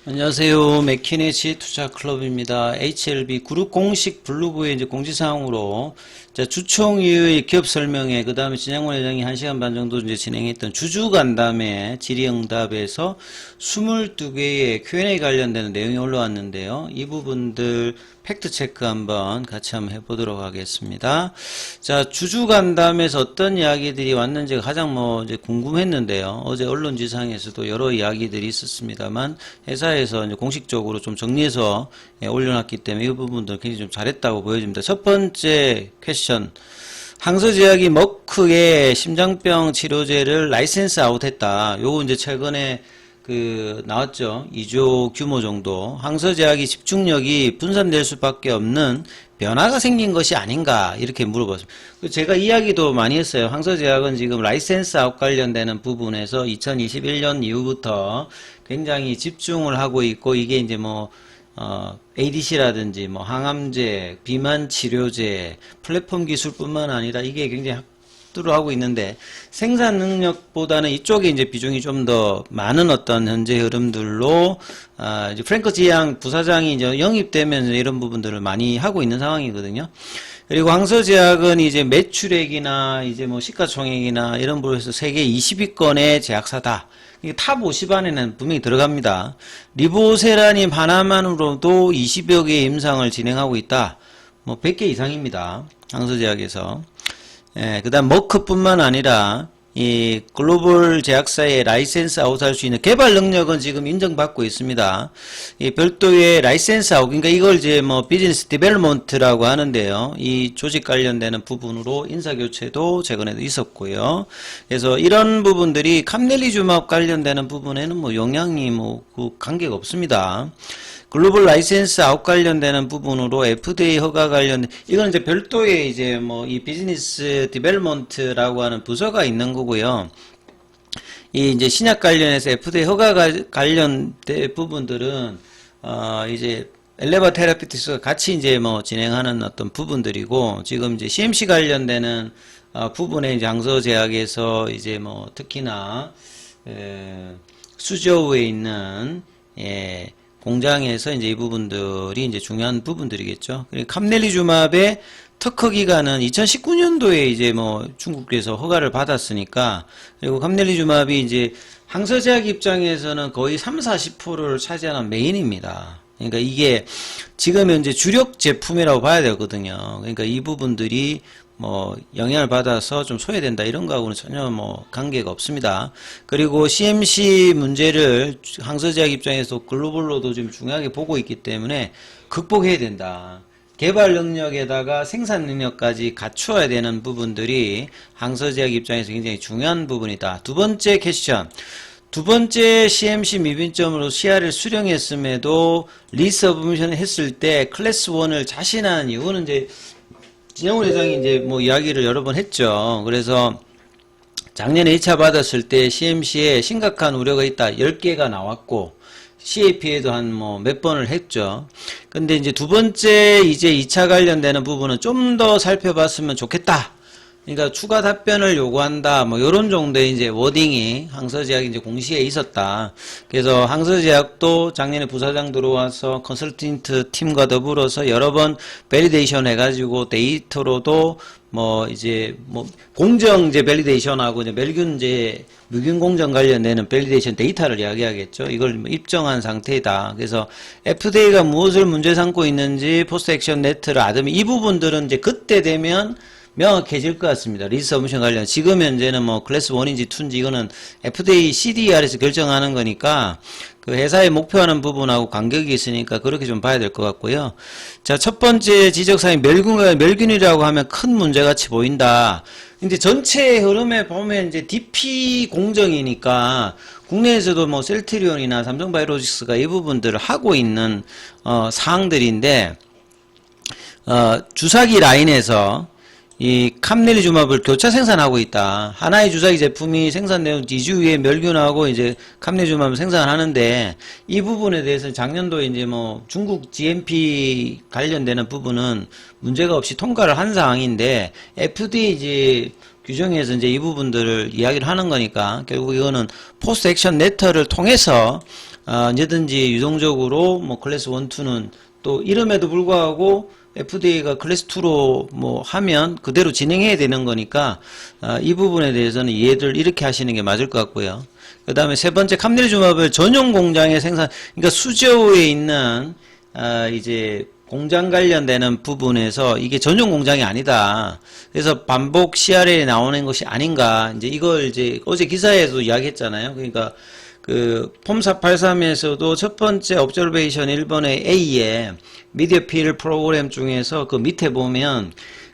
안녕하세요. 맥키네시 투자클럽입니다. HLB 그룹 공식 블로그에 이제 공지사항으로 주총위의 기업 설명회, 그 다음에 진양원 회장이 1시간 반 정도 이제 진행했던 주주간담회 질의응답에서 22개의 Q&A 관련되는 내용이 올라왔는데요. 이 부분들 팩트체크 한번 같이 한번 해보도록 하겠습니다. 자, 주주간담회에서 어떤 이야기들이 왔는지가 가장 이제 궁금했는데요. 어제 언론지상에서도 여러 이야기들이 있었습니다만, 회사에서 이제 공식적으로 좀 정리해서 올려놨기 때문에 이 부분들 굉장히 좀 잘했다고 보여집니다. 첫 번째 퀘스천. 항서제약이 머크의 심장병 치료제를 라이센스 아웃했다. 요거 이제 최근에 나왔죠. 2조 규모 정도. 항서제약이 집중력이 분산될 수밖에 없는 변화가 생긴 것이 아닌가, 이렇게 물어봤습니다. 제가 이야기도 많이 했어요. 항서제약은 지금 라이센스 아웃 관련되는 부분에서 2021년 이후부터 굉장히 집중을 하고 있고, 이게 이제 ADC라든지 항암제, 비만 치료제, 플랫폼 기술뿐만 아니라 이게 굉장히 확대를 하고 있는데, 생산 능력보다는 이쪽에 이제 비중이 좀 더 많은 어떤 현재 흐름들로, 이제 프랭크 지양 부사장이 이제 영입되면서 이런 부분들을 많이 하고 있는 상황이거든요. 그리고 항서제약은 이제 매출액이나 이제 시가총액이나 이런 부분에서 세계 20위권의 제약사다. 이게 탑 50 안에는 분명히 들어갑니다. 리보세라님 하나만으로도 20여 개의 임상을 진행하고 있다. 100개 이상입니다. 항서제약에서. 그 다음 머크뿐만 아니라 이 글로벌 제약사의 라이센스 아웃할 수 있는 개발 능력은 지금 인정받고 있습니다. 이 별도의 라이센스 아웃, 그러니까 이걸 이제 비즈니스 디벨롭먼트라고 하는데요. 이 조직 관련되는 부분으로 인사교체도 최근에도 있었고요. 그래서 이런 부분들이 캄넬리주맙 관련되는 부분에는 영향이 관계가 없습니다. 글로벌 라이센스 아웃 관련되는 부분으로 FDA 허가 관련, 이건 이제 별도의 이제 이 비즈니스 디벨롭먼트라고 하는 부서가 있는 거고요. 이 이제 신약 관련해서 FDA 허가 관련된 부분들은, 이제 엘레바 테라피틱스가 같이 이제 진행하는 어떤 부분들이고, 지금 이제 CMC 관련되는, 부분에 이제 항서제약에서 이제 특히나, 수저우에 있는, 공장에서 이제 이 부분들이 이제 중요한 부분들이겠죠. 그리고 캄넬리주맙의 특허 기간은 2019년도에 이제 중국에서 허가를 받았으니까, 그리고 캄넬리주맙이 이제 항서제약 입장에서는 거의 30-40%를 차지하는 메인입니다. 그러니까 이게 지금 현재 주력 제품이라고 봐야 되거든요. 그러니까 이 부분들이 영향을 받아서 좀 소외된다, 이런 거하고는 전혀 관계가 없습니다. 그리고 CMC 문제를 항서제약 입장에서 글로벌로도 좀 중요하게 보고 있기 때문에 극복해야 된다. 개발 능력에다가 생산 능력까지 갖추어야 되는 부분들이 항서제약 입장에서 굉장히 중요한 부분이다. 두 번째 퀘스천. 두 번째 CMC 미빈점으로 시야를 수령했음에도 리서브미션 했을 때 클래스 1을 자신한 이유는 이제 진영훈 회장이 이제 이야기를 여러 번 했죠. 그래서 작년에 2차 받았을 때 CMC에 심각한 우려가 있다. 10개가 나왔고, CAP에도 한 몇 번을 했죠. 근데 이제 두 번째 이제 2차 관련되는 부분은 좀 더 살펴봤으면 좋겠다. 그러니까 추가 답변을 요구한다. 요런 정도의 이제 워딩이 항서제약이 이제 공시에 있었다. 그래서 항서제약도 작년에 부사장 들어와서 컨설턴트 팀과 더불어서 여러 번 밸리데이션 해가지고 데이터로도 공정제 밸리데이션하고 이제 멸균 공정 관련되는 밸리데이션 데이터를 이야기하겠죠. 이걸 입증한 상태이다. 그래서 FDA가 무엇을 문제 삼고 있는지 포스트 액션 레터를 아드면 이 부분들은 이제 그때 되면 명확해질 것 같습니다. 리서브미션 관련. 지금 현재는 클래스 1인지 2인지 이거는 FDA CDR에서 결정하는 거니까 그 회사의 목표하는 부분하고 간격이 있으니까 그렇게 좀 봐야 될 것 같고요. 자, 첫 번째 지적사항이 멸균이라고 하면 큰 문제같이 보인다. 근데 전체 흐름에 보면 이제 DP 공정이니까 국내에서도 셀트리온이나 삼성바이오로직스가 이 부분들을 하고 있는 사항들인데, 주사기 라인에서 이 캄넬리주맙을 교차 생산하고 있다. 하나의 주사기 제품이 생산되면 2주 후에 멸균하고 이제 캄넬리주맙을 생산하는데, 이 부분에 대해서 작년도에 이제 중국 GMP 관련되는 부분은 문제가 없이 통과를 한 상황인데, FDA 이제 규정에서 이제 이 부분들을 이야기를 하는 거니까 결국 이거는 포스트 액션 레터를 통해서 언제든지 유동적으로 뭐 클래스 1, 2는 또 이름에도 불구하고 FDA가 클래스 2로 뭐 하면 그대로 진행해야 되는 거니까 이 부분에 대해서는 이해를 이렇게 하시는 게 맞을 것 같고요. 그 다음에 세 번째, 캄넬주맙을 전용 공장에 생산, 그러니까 수저에 있는 이제 공장 관련되는 부분에서 이게 전용 공장이 아니다. 그래서 반복 CRL에 나오는 것이 아닌가. 이제 이걸 이제 어제 기사에도 이야기했잖아요. 그러니까 그 폼483에서도 첫 번째 observation 1번의 A에 미디어 필 프로그램 중에서 그 밑에 보면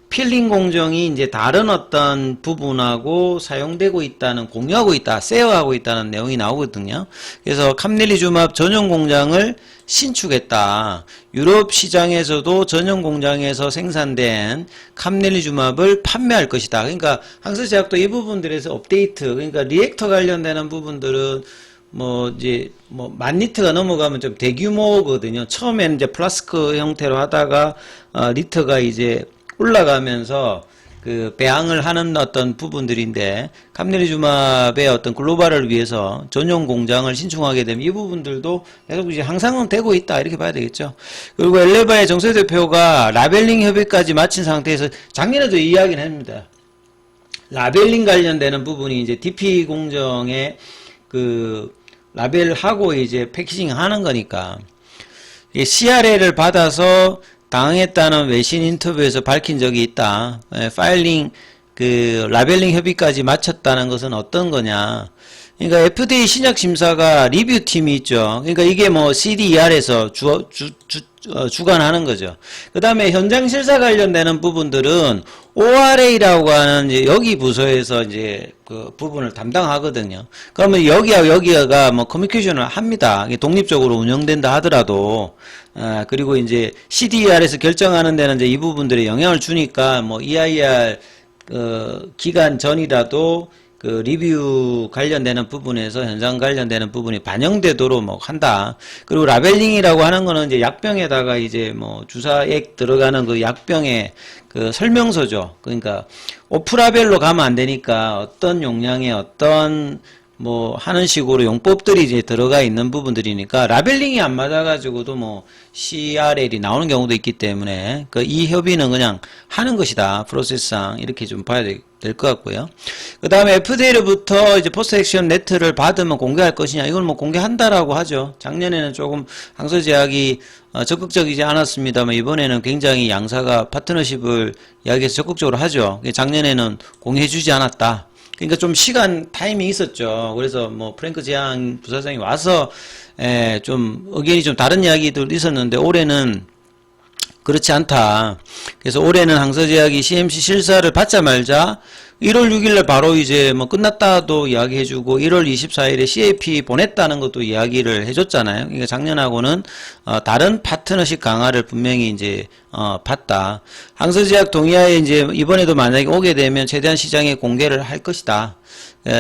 필링 공정이 이제 다른 어떤 부분하고 사용되고 있다는, 공유하고 있다, 쉐어하고 있다는 내용이 나오거든요. 그래서 캄넬리주맙 전용 공장을 신축했다. 유럽 시장에서도 전용 공장에서 생산된 캄넬리주맙을 판매할 것이다. 그러니까 항서제약도 이 부분들에서 업데이트, 그러니까 리액터 관련되는 부분들은 뭐 이제 뭐 10,000리터가 넘어가면 좀 대규모거든요. 처음에는 이제 플라스크 형태로 하다가 리터가 이제 올라가면서 그 배양을 하는 어떤 부분들인데, 캄넬리주맙의 어떤 글로벌을 위해서 전용 공장을 신축하게 되면 이 부분들도 계속 이제 향상은 되고 있다, 이렇게 봐야 되겠죠. 그리고 엘레바의 정세 대표가 라벨링 협의까지 마친 상태에서 작년에도 이야기는 합니다. 라벨링 관련되는 부분이 이제 DP 공정에 그 라벨하고 이제 패키징 하는 거니까, CRL을 받아서 당했다는 외신 인터뷰에서 밝힌 적이 있다. 파일링, 그, 라벨링 협의까지 마쳤다는 것은 어떤 거냐. 그러니까 FDA 신약 심사가 리뷰 팀이 있죠. 그러니까 이게 뭐 CDER에서 주관하는 거죠. 그 다음에 현장 실사 관련되는 부분들은 ORA라고 하는 이제 여기 부서에서 이제 그 부분을 담당하거든요. 그러면 여기하고 여기가 뭐 커뮤니케이션을 합니다. 이게 독립적으로 운영된다 하더라도, 그리고 이제 CDER에서 결정하는 데는 이제 이 부분들에 영향을 주니까 뭐 EIR 기간 전이라도 그 리뷰 관련되는 부분에서 현장 관련되는 부분이 반영되도록 뭐 한다. 그리고 라벨링이라고 하는 거는 이제 약병에다가 이제 뭐 주사액 들어가는 그 약병의 그 설명서죠. 그러니까 오프라벨로 가면 안 되니까 어떤 용량의 어떤 뭐 하는 식으로 용법들이 이제 들어가 있는 부분들이니까 라벨링이 안 맞아가지고도 뭐 CRL이 나오는 경우도 있기 때문에 그 이 협의는 그냥 하는 것이다. 프로세스상 이렇게 좀 봐야 될 것 같고요. 그 다음에 FDA로부터 이제 포스트 액션 레터를 받으면 공개할 것이냐, 이걸 뭐 공개한다라고 하죠. 작년에는 조금 항서제약이 적극적이지 않았습니다만 이번에는 굉장히 양사가 파트너십을 이야기해서 적극적으로 하죠. 작년에는 공개해주지 않았다. 그러니까 좀 시간 타임이 있었죠. 그래서 뭐 프랭크 제안 부사장이 와서 좀 의견이 좀 다른 이야기도 있었는데 올해는 그렇지 않다. 그래서 올해는 항서제약이 CMC 실사를 받자마자 1월 6일날 바로 이제 뭐 끝났다도 이야기해주고 1월 24일에 CAP 보냈다는 것도 이야기를 해줬잖아요. 그러니까 작년하고는 다른 파트너십 강화를 분명히 이제 봤다. 항서제약 동의하에 이제 이번에도 만약에 오게 되면 최대한 시장에 공개를 할 것이다.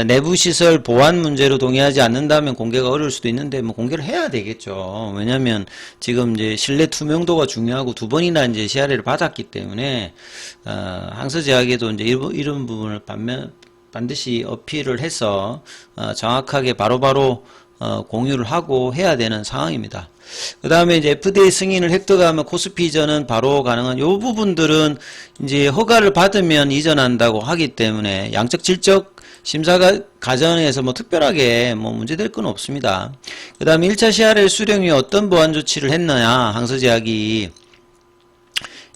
내부 시설 보안 문제로 동의하지 않는다면 공개가 어려울 수도 있는데 뭐 공개를 해야 되겠죠. 왜냐하면 지금 이제 신뢰 투명도가 중요하고 두 번이나 이제 CRL을 받았기 때문에 항서제약에도 이제 이런 부분을 반드시 어필을 해서 정확하게 바로바로 공유를 하고 해야 되는 상황입니다. 그 다음에 이제 FDA 승인을 획득하면 코스피 이전은 바로 가능한 요 부분들은 이제 허가를 받으면 이전한다고 하기 때문에 양적 질적 심사가 과정에서 뭐 특별하게 뭐 문제될 건 없습니다. 그 다음에 1차 CRL 수령 후에 어떤 보안 조치를 했느냐, 항서제약이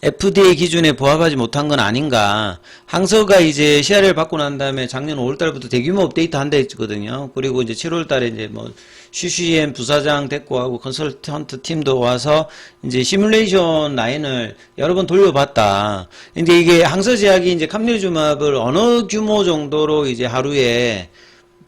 FDA 기준에 부합하지 못한 건 아닌가. 항서가 이제 CRL 받고 난 다음에 작년 5월달부터 대규모 업데이트 한다 했거든요. 그리고 이제 7월달에 이제 뭐 CCM 부사장 데리고 하고 컨설턴트 팀도 와서 이제 시뮬레이션 라인을 여러 번 돌려봤다. 근데 이게 항서제약이 이제 캄넬주맙을 어느 규모 정도로 이제 하루에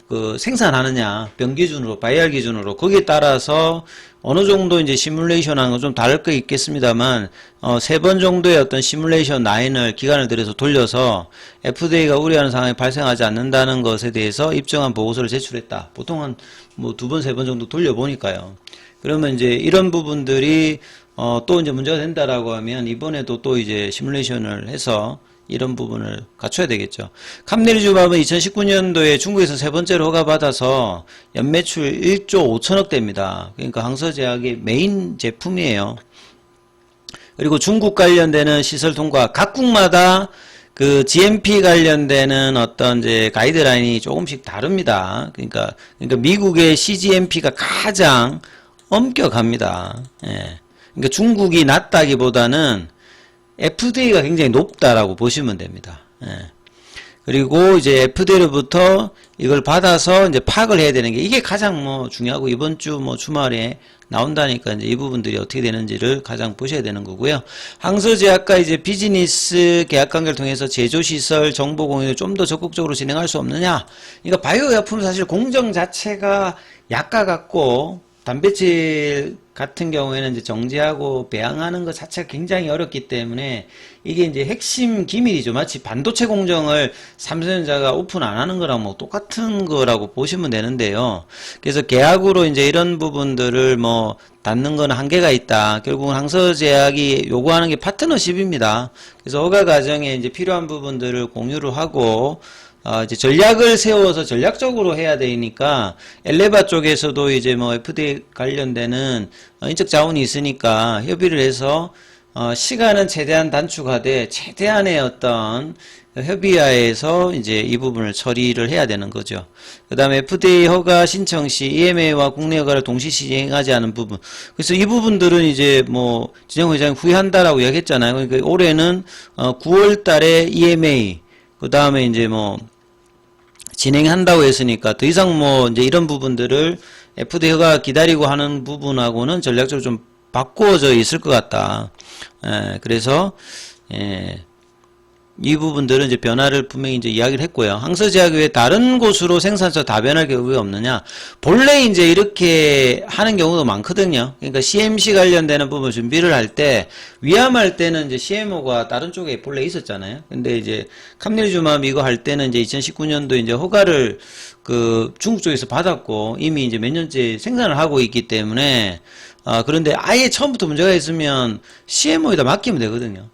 그 생산하느냐, 병 기준으로, 바이알 기준으로, 거기에 따라서 어느 정도 이제 시뮬레이션 하는 건 좀 다를 거 있겠습니다만, 3번 정도의 어떤 시뮬레이션 라인을 기간을 들여서 돌려서 FDA가 우려하는 상황이 발생하지 않는다는 것에 대해서 입증한 보고서를 제출했다. 보통 한 뭐 2번, 3번 정도 돌려보니까요. 그러면 이제 이런 부분들이 또 이제 문제가 된다라고 하면 이번에도 또 이제 시뮬레이션을 해서 이런 부분을 갖춰야 되겠죠. 캄네리주밥은 2019년도에 중국에서 세 번째로 허가받아서 연매출 1조 5천억대입니다. 그러니까 항서제약의 메인 제품이에요. 그리고 중국 관련되는 시설 통과, 각국마다 그 GMP 관련되는 어떤 이제 가이드라인이 조금씩 다릅니다. 그러니까 미국의 CGMP가 가장 엄격합니다. 예. 그러니까 중국이 낮다기보다는 FDA가 굉장히 높다라고 보시면 됩니다. 예. 그리고 이제 FDA로부터 이걸 받아서 이제 파악을 해야 되는 게 이게 가장 뭐 중요하고 이번 주 뭐 주말에 나온다니까 이제 이 부분들이 어떻게 되는지를 가장 보셔야 되는 거고요. 항서제약과 이제 비즈니스 계약 관계를 통해서 제조시설 정보 공유를 좀 더 적극적으로 진행할 수 없느냐. 그러니까 바이오 약품 사실 공정 자체가 약과 같고 단백질 같은 경우에는 이제 정제하고 배양하는 것 자체가 굉장히 어렵기 때문에 이게 이제 핵심 기밀이죠. 마치 반도체 공정을 삼성전자가 오픈 안 하는 거랑 뭐 똑같은 거라고 보시면 되는데요. 그래서 계약으로 이제 이런 부분들을 뭐 닫는 건 한계가 있다. 결국은 항서제약이 요구하는 게 파트너십입니다. 그래서 허가 과정에 이제 필요한 부분들을 공유를 하고 이제 전략을 세워서 전략적으로 해야 되니까 엘레바 쪽에서도 이제 뭐 FDA 관련되는 인적 자원이 있으니까 협의를 해서 시간은 최대한 단축하되 최대한의 어떤 협의하에서 이제 이 부분을 처리를 해야 되는 거죠. 그 다음에 FDA 허가 신청 시 EMA와 국내 허가를 동시 시행하지 않은 부분. 그래서 이 부분들은 이제 뭐 진영 회장이 후회한다라고 이야기했잖아요. 그러니까 올해는 9월 달에 EMA, 그 다음에 이제 뭐 진행한다고 했으니까 더 이상 뭐 이제 이런 부분들을 FDA가 기다리고 하는 부분하고는 전략적으로 좀 바꾸어져 있을 것 같다. 그래서 이 부분들은 이제 변화를 분명히 이제 이야기를 했고요. 항서제약이 왜 다른 곳으로 생산처 다변할 경우가 없느냐? 본래 이제 이렇게 하는 경우도 많거든요. 그러니까 CMC 관련되는 부분 준비를 할 때 위암할 때는 이제 CMO가 다른 쪽에 본래 있었잖아요. 근데 이제 캄네리주맘 이거 할 때는 이제 2019년도 이제 허가를 그 중국 쪽에서 받았고 이미 이제 몇 년째 생산을 하고 있기 때문에 그런데 아예 처음부터 문제가 있으면 CMO에다 맡기면 되거든요.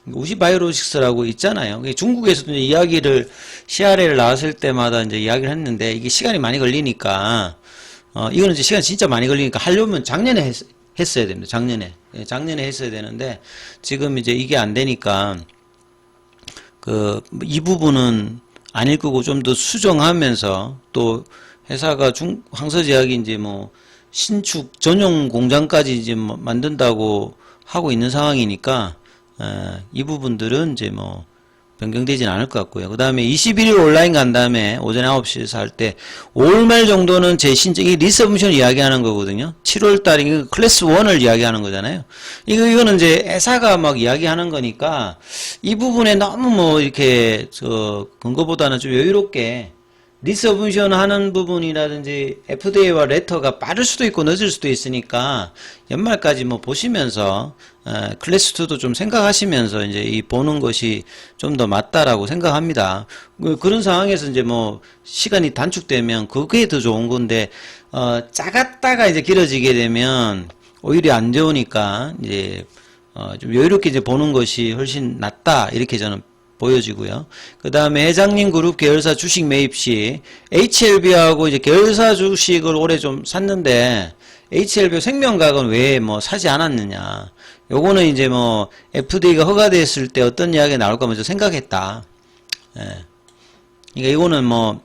우시바이오로직스라고 있잖아요. 중국에서도 이제 이야기를 CRA를 나왔을 때마다 이제 이야기를 했는데 이게 시간이 많이 걸리니까 이거는 이제 시간 진짜 많이 걸리니까 하려면 작년에 했어야 됩니다. 작년에 했어야 되는데 지금 이제 이게 안 되니까 이 부분은 아닐 거고 좀 더 수정하면서 또 회사가 항서제약이 이제 뭐 신축 전용 공장까지 이제 뭐 만든다고 하고 있는 상황이니까 이 부분들은 이제 뭐 변경되진 않을 것 같고요. 그 다음에 21일 온라인 간 다음에 오전 9시에서 할 때 5월 말 정도는 제 신청, 이게 리서브션 이야기하는 거거든요. 7월 달에 클래스 1을 이야기하는 거잖아요. 이거는 이제 회사가 막 이야기하는 거니까 이 부분에 너무 뭐 이렇게 근거보다는 좀 여유롭게 리서브션 하는 부분이라든지 FDA와 레터가 빠를 수도 있고 늦을 수도 있으니까 연말까지 뭐 보시면서 클래스 2도 좀 생각하시면서 이제 이 보는 것이 좀 더 맞다라고 생각합니다. 그런 상황에서 이제 뭐 시간이 단축되면 그게 더 좋은 건데 작았다가 이제 길어지게 되면 오히려 안 좋으니까 이제 좀 여유롭게 이제 보는 것이 훨씬 낫다 이렇게 저는 보여지고요. 그 다음에 회장님 그룹 계열사 주식 매입 시 HLB하고 이제 계열사 주식을 올해 좀 샀는데 HLB 생명과학은 왜 뭐 사지 않았느냐. 요거는 이제 뭐 FDA가 허가됐을 때 어떤 이야기가 나올까 먼저 생각했다. 그러니까 이거는 뭐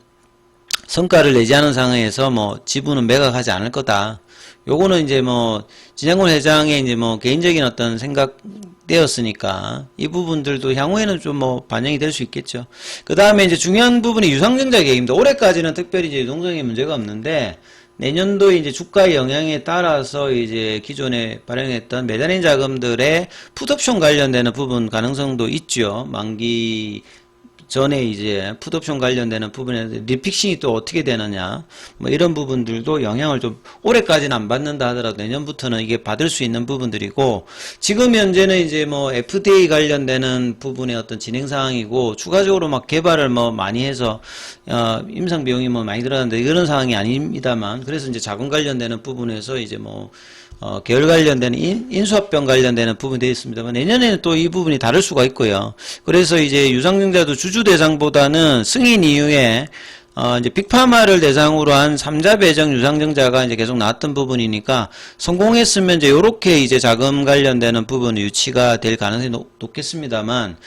성과를 내지 않은 상황에서 뭐 지분은 매각하지 않을 거다. 요거는 이제 뭐 진양곤 회장의 이제 뭐 개인적인 어떤 생각되었으니까 이 부분들도 향후에는 좀 뭐 반영이 될 수 있겠죠. 그 다음에 이제 중요한 부분이 유상증자 계획입니다. 올해까지는 특별히 이제 유동성에 문제가 없는데 내년도에 이제 주가의 영향에 따라서 이제 기존에 발행했던 메자닌 자금들의 풋옵션 관련되는 부분 가능성도 있죠. 만기 전에 이제 풋옵션 관련되는 부분에 리픽싱이 또 어떻게 되느냐 뭐 이런 부분들도 영향을 좀 올해까지는 안 받는다 하더라도 내년부터는 이게 받을 수 있는 부분들이고 지금 현재는 이제 뭐 FDA 관련되는 부분의 어떤 진행 상황이고 추가적으로 막 개발을 뭐 많이 해서 임상 비용이 뭐 많이 들어가는데 이런 상황이 아닙니다만 그래서 이제 자금 관련되는 부분에서 이제 뭐 계열 관련되는 인수합병 관련되는 부분이 되어 있습니다만 내년에는 또 이 부분이 다를 수가 있고요. 그래서 이제 유상증자도 주주 대상보다는 승인 이후에 이제 빅파마를 대상으로 한 3자 배정 유상증자가 이제 계속 나왔던 부분이니까 성공했으면 이제 요렇게 이제 자금 관련되는 부분이 유치가 될 가능성이 높겠습니다만,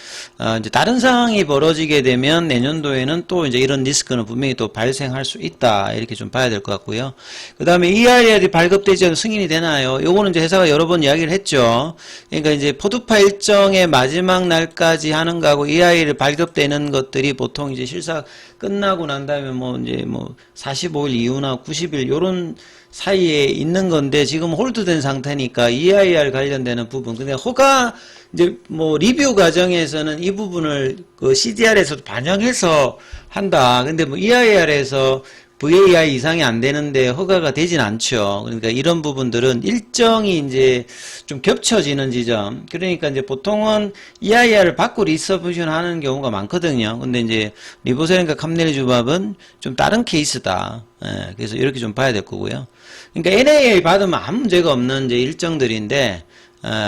이제 다른 상황이 벌어지게 되면 내년도에는 또 이제 이런 리스크는 분명히 또 발생할 수 있다. 이렇게 좀 봐야 될 것 같고요. 그 다음에 EIR이 발급되지 않은 승인이 되나요? 요거는 이제 회사가 여러 번 이야기를 했죠. 그러니까 이제 포드파 일정의 마지막 날까지 하는 거하고 EIR 발급되는 것들이 보통 이제 실사 끝나고 난 다음에 뭐 이제 뭐 45일 이후나 90일 요런 사이에 있는 건데 지금 홀드된 상태니까 EIR 관련되는 부분. 근데 허가 이제 뭐 리뷰 과정에서는 이 부분을 그 CDR에서도 반영해서 한다. 근데 뭐 EIR에서 VAI 이상이 안 되는데 허가가 되진 않죠. 그러니까 이런 부분들은 일정이 이제 좀 겹쳐지는 지점. 그러니까 이제 보통은 EIR을 받고 리서브션 하는 경우가 많거든요. 근데 이제 리보셀과 캄넬리주밥은 좀 다른 케이스다. 예, 그래서 이렇게 좀 봐야 될 거고요. 그러니까 NAA 받으면 아무 문제가 없는 이제 일정들인데,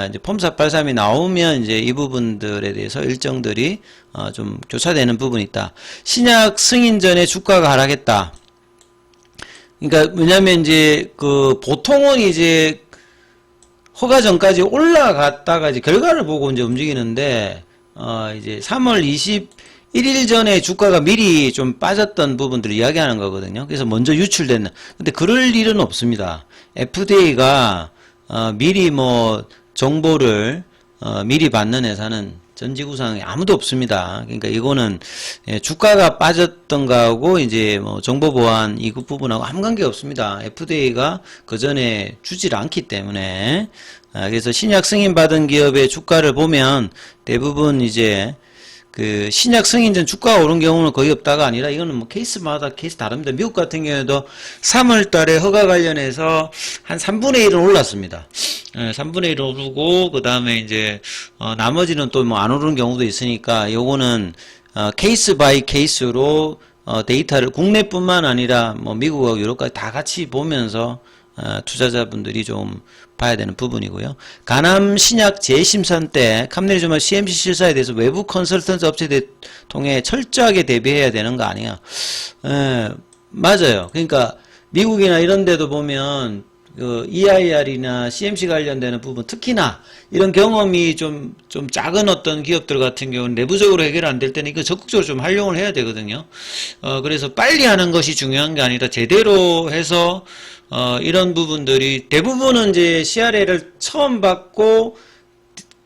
이제 폼 483이 나오면 이제 이 부분들에 대해서 일정들이 좀 교차되는 부분이 있다. 신약 승인 전에 주가가 하락했다. 그러니까 뭐냐면 이제 그 보통은 이제 허가 전까지 올라갔다가 이제 결과를 보고 이제 움직이는데 이제 3월 21일 전에 주가가 미리 좀 빠졌던 부분들을 이야기하는 거거든요. 그래서 먼저 유출됐는. 근데 그럴 일은 없습니다. FDA가 미리 뭐 정보를 미리 받는 회사는 전 지구상에 아무도 없습니다. 그러니까 이거는 주가가 빠졌던 거하고 이제 뭐 정보 보안 이 부분하고 아무 관계 없습니다. FDA가 그 전에 주지를 않기 때문에. 그래서 신약 승인 받은 기업의 주가를 보면 대부분 이제 그 신약 승인 전 주가가 오른 경우는 거의 없다가 아니라 이거는 뭐 케이스마다 케이스 다릅니다. 미국 같은 경우에도 3월 달에 허가 관련해서 한 3분의 1은 올랐습니다. 3분의 1은 오르고 그 다음에 이제 나머지는 또 뭐 안 오르는 경우도 있으니까 요거는 케이스 바이 케이스로 데이터를 국내뿐만 아니라 뭐 미국하고 유럽까지 다 같이 보면서 투자자분들이 좀 봐야 되는 부분이고요. 가남 신약 재심산 때 캄넬리주밥 CMC 실사에 대해서 외부 컨설턴트 업체들 통해 철저하게 대비해야 되는 거 아니야? 맞아요. 그러니까 미국이나 이런 데도 보면 그 EIR이나 CMC 관련되는 부분, 특히나 이런 경험이 좀 작은 어떤 기업들 같은 경우는 내부적으로 해결 안 될 때는 이거 적극적으로 좀 활용을 해야 되거든요. 그래서 빨리 하는 것이 중요한 게 아니라 제대로 해서 이런 부분들이 대부분은 이제 CRA를 처음 받고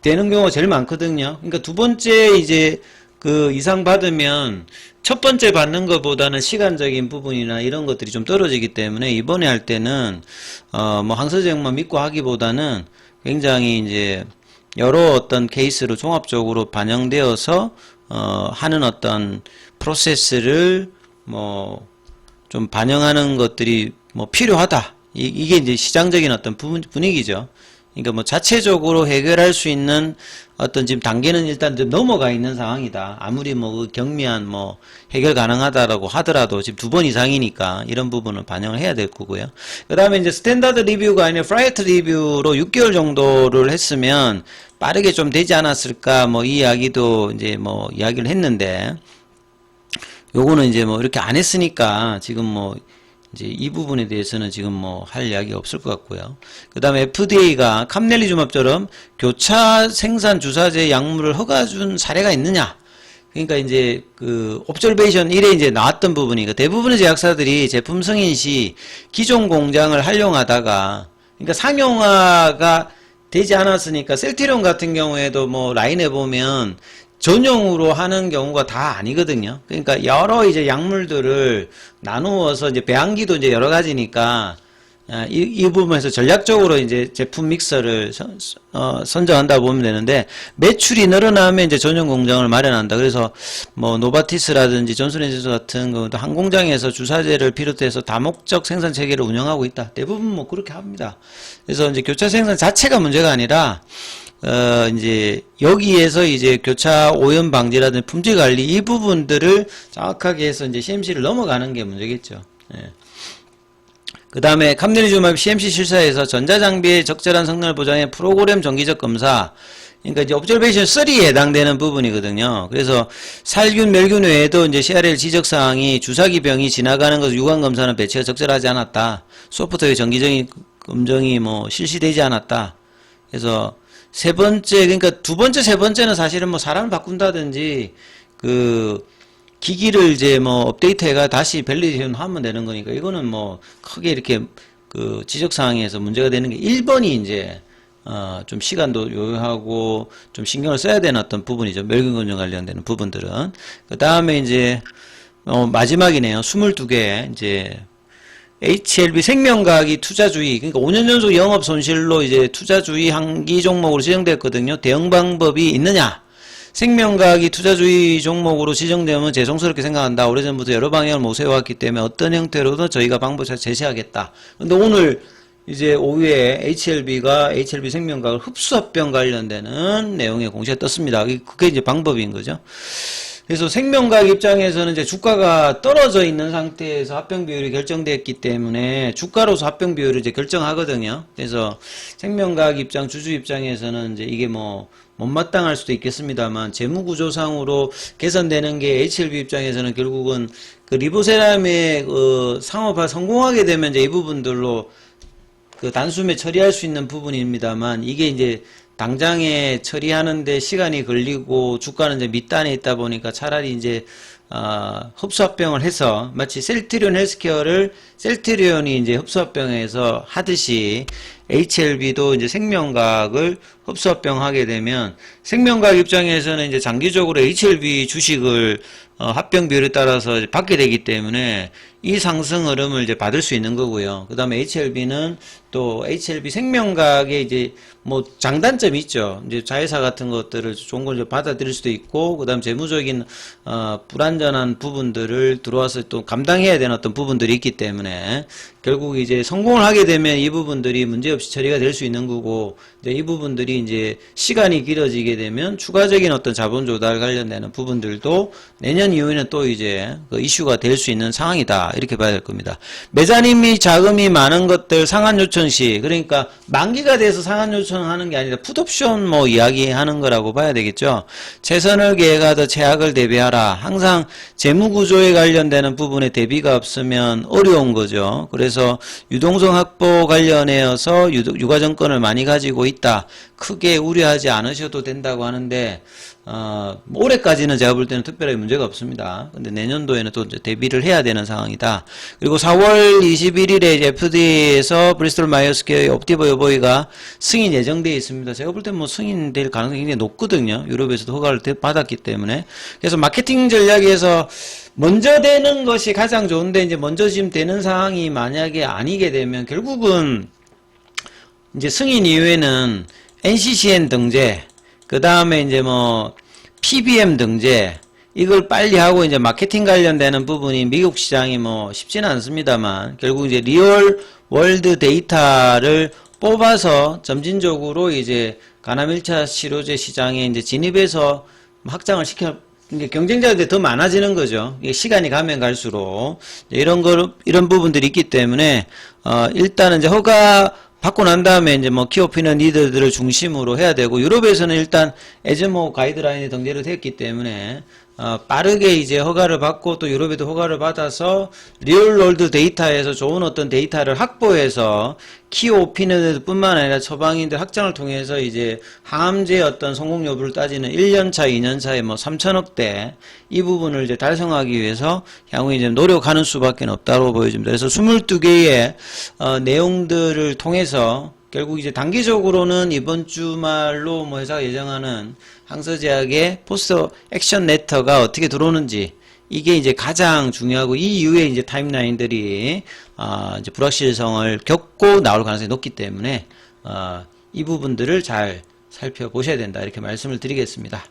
되는 경우가 제일 많거든요. 그러니까 두 번째 이제 그 이상 받으면 첫 번째 받는 것보다는 시간적인 부분이나 이런 것들이 좀 떨어지기 때문에 이번에 할 때는 뭐 항서제약만 믿고 하기보다는 굉장히 이제 여러 어떤 케이스로 종합적으로 반영되어서 하는 어떤 프로세스를 뭐 좀 반영하는 것들이 뭐 필요하다. 이게 이제 시장적인 어떤 분위기죠. 그러니까 뭐 자체적으로 해결할 수 있는 어떤 지금 단계는 일단 좀 넘어가 있는 상황이다. 아무리 뭐 경미한 뭐 해결 가능하다라고 하더라도 지금 2번 이상이니까 이런 부분은 반영을 해야 될 거고요. 그 다음에 이제 스탠다드 리뷰가 아니라 프라이어티 리뷰로 6개월 정도를 했으면 빠르게 좀 되지 않았을까 뭐 이 이야기도 이제 뭐 이야기를 했는데 요거는 이제 뭐 이렇게 안 했으니까 지금 뭐 이제 이 부분에 대해서는 지금 뭐 할 이야기가 없을 것 같고요. 그 다음에 FDA가 캄넬리주밥처럼 교차 생산 주사제 약물을 허가 준 사례가 있느냐? 그러니까 이제 그 옵저베이션 1에 이제 나왔던 부분이니까 대부분의 제약사들이 제품 승인 시 기존 공장을 활용하다가 그러니까 상용화가 되지 않았으니까 셀티론 같은 경우에도 뭐 라인에 보면 전용으로 하는 경우가 다 아니거든요. 그러니까 여러 이제 약물들을 나누어서 이제 배양기도 이제 여러 가지니까 이 부분에서 전략적으로 이제 제품 믹서를 선정한다 보면 되는데 매출이 늘어나면 이제 전용 공장을 마련한다. 그래서 뭐 노바티스라든지 존슨앤존슨 같은 경우도 한 공장에서 주사제를 비롯해서 다목적 생산 체계를 운영하고 있다. 대부분 뭐 그렇게 합니다. 그래서 이제 교차 생산 자체가 문제가 아니라 이제 여기에서 이제 교차 오염 방지라든지 품질 관리 이 부분들을 정확하게 해서 이제 CMC를 넘어가는 게 문제겠죠. 예. 그 다음에 캄네리주마입 CMC 실사에서 전자장비의 적절한 성능을 보장해 프로그램 정기적 검사, 그러니까 이제 옵저베이션 3에 해당되는 부분이거든요. 그래서 살균, 멸균 외에도 이제 CRL 지적사항이 주사기 병이 지나가는 것을 유관 검사는 배치가 적절하지 않았다. 소프트웨어 정기적인 검정이 뭐 실시되지 않았다. 그래서 세 번째, 그러니까 두 번째, 세 번째는 사실은 뭐 사람을 바꾼다든지 그 기기를 이제 뭐 업데이트해가 다시 밸리데이션 하면 되는 거니까 이거는 뭐 크게 이렇게 그 지적사항에서 문제가 되는 게 1번이 이제 좀 시간도 요요하고 좀 신경을 써야 되는 어떤 부분이죠. 멸균 검정 관련되는 부분들은. 그 다음에 이제 마지막이네요. 22개 이제 HLB 생명과학이 투자주의, 그러니까 5년 연속 영업 손실로 이제 투자주의 한기 종목으로 지정됐거든요. 대응 방법이 있느냐? 생명과학이 투자주의 종목으로 지정되면 죄송스럽게 생각한다. 오래전부터 여러 방향을 모세워왔기 때문에 어떤 형태로든 저희가 방법을 제시하겠다. 근데 오늘 이제 오후에 HLB가 HLB 생명과학 흡수합병 관련되는 내용의 공시가 떴습니다. 그게 이제 방법인 거죠. 그래서 생명과학 입장에서는 이제 주가가 떨어져 있는 상태에서 합병 비율이 결정됐기 때문에 주가로서 합병 비율을 이제 결정하거든요. 그래서 생명과학 입장, 주주 입장에서는 이제 이게 뭐 못마땅할 수도 있겠습니다만 재무구조상으로 개선되는 게 HLB 입장에서는 결국은 그 리보세람의 그 상업화 성공하게 되면 이제 이 부분들로 그 단숨에 처리할 수 있는 부분입니다만 이게 이제 당장에 처리하는데 시간이 걸리고 주가는 이제 밑단에 있다 보니까 차라리 이제 흡수합병을 해서 마치 셀트리온 헬스케어를 셀트리온이 이제 흡수합병해서 하듯이 HLB도 이제 생명과학을 흡수합병하게 되면 생명과학 입장에서는 이제 장기적으로 HLB 주식을 합병 비율에 따라서 받게 되기 때문에 이 상승 흐름을 이제 받을 수 있는 거고요. 그 다음에 HLB는 또 HLB 생명과학에 이제 뭐 장단점이 있죠. 이제 자회사 같은 것들을 좋은 걸 받아들일 수도 있고, 그 다음 재무적인 불안전한 부분들을 들어와서 또 감당해야 되는 어떤 부분들이 있기 때문에 결국 이제 성공을 하게 되면 이 부분들이 문제없이 처리가 될 수 있는 거고, 이제 이 부분들이 이제 시간이 길어지게 되면 추가적인 어떤 자본 조달 관련되는 부분들도 내년 이후에는 또 이제 그 이슈가 될 수 있는 상황이다. 이렇게 봐야 될 겁니다. 매자님이 자금이 많은 것들 상한 요청 시, 그러니까 만기가 돼서 상한 요청하는 게 아니라 풋옵션 뭐 이야기하는 거라고 봐야 되겠죠. 최선을 계획하되 최악을 대비하라. 항상 재무구조에 관련되는 부분에 대비가 없으면 어려운 거죠. 그래서 유동성 확보 관련해서 유가증권을 많이 가지고 있다. 크게 우려하지 않으셔도 된다고 하는데 올해까지는 제가 볼 때는 특별하게 문제가 없습니다. 근데 내년도에는 또 이제 대비를 해야 되는 상황이다. 그리고 4월 21일에 FDA에서 브리스톨 마이어스케어의 옵티버 여보이가 승인 예정되어 있습니다. 제가 볼 때는 뭐 승인될 가능성이 굉장히 높거든요. 유럽에서도 허가를 받았기 때문에. 그래서 마케팅 전략에서 먼저 되는 것이 가장 좋은데 이제 먼저 지금 되는 상황이 만약에 아니게 되면 결국은 이제 승인 이후에는 NCCN 등재, 그 다음에 이제 뭐 PBM 등재, 이걸 빨리 하고 이제 마케팅 관련되는 부분이 미국 시장이 뭐 쉽지는 않습니다만 결국 이제 리얼 월드 데이터를 뽑아서 점진적으로 이제 간암 1차 치료제 시장에 이제 진입해서 확장을 시켜, 이제 경쟁자들이 더 많아지는 거죠. 이게 시간이 가면 갈수록 이런 부분들이 있기 때문에 일단은 이제 허가 받고 난 다음에 이제 뭐 키오피니언 리더들을 중심으로 해야 되고, 유럽에서는 일단 에즈모 가이드라인이 등재를 됐기 때문에 빠르게 이제 허가를 받고 또 유럽에도 허가를 받아서 리얼월드 데이터에서 좋은 어떤 데이터를 확보해서 키오피니언들 뿐만 아니라 처방인들 확장을 통해서 이제 항암제의 어떤 성공 여부를 따지는 1년차, 2년차에 뭐 3천억대 이 부분을 이제 달성하기 위해서 향후 이제 노력하는 수밖에 없다고 보여집니다. 그래서 22개의 내용들을 통해서 결국 이제 단기적으로는 이번 주말로 뭐 회사가 예정하는 항서제약의 포스트 액션 레터가 어떻게 들어오는지, 이게 이제 가장 중요하고 이 이후에 이제 타임라인들이 이제 불확실성을 겪고 나올 가능성이 높기 때문에 이 부분들을 잘 살펴보셔야 된다, 이렇게 말씀을 드리겠습니다.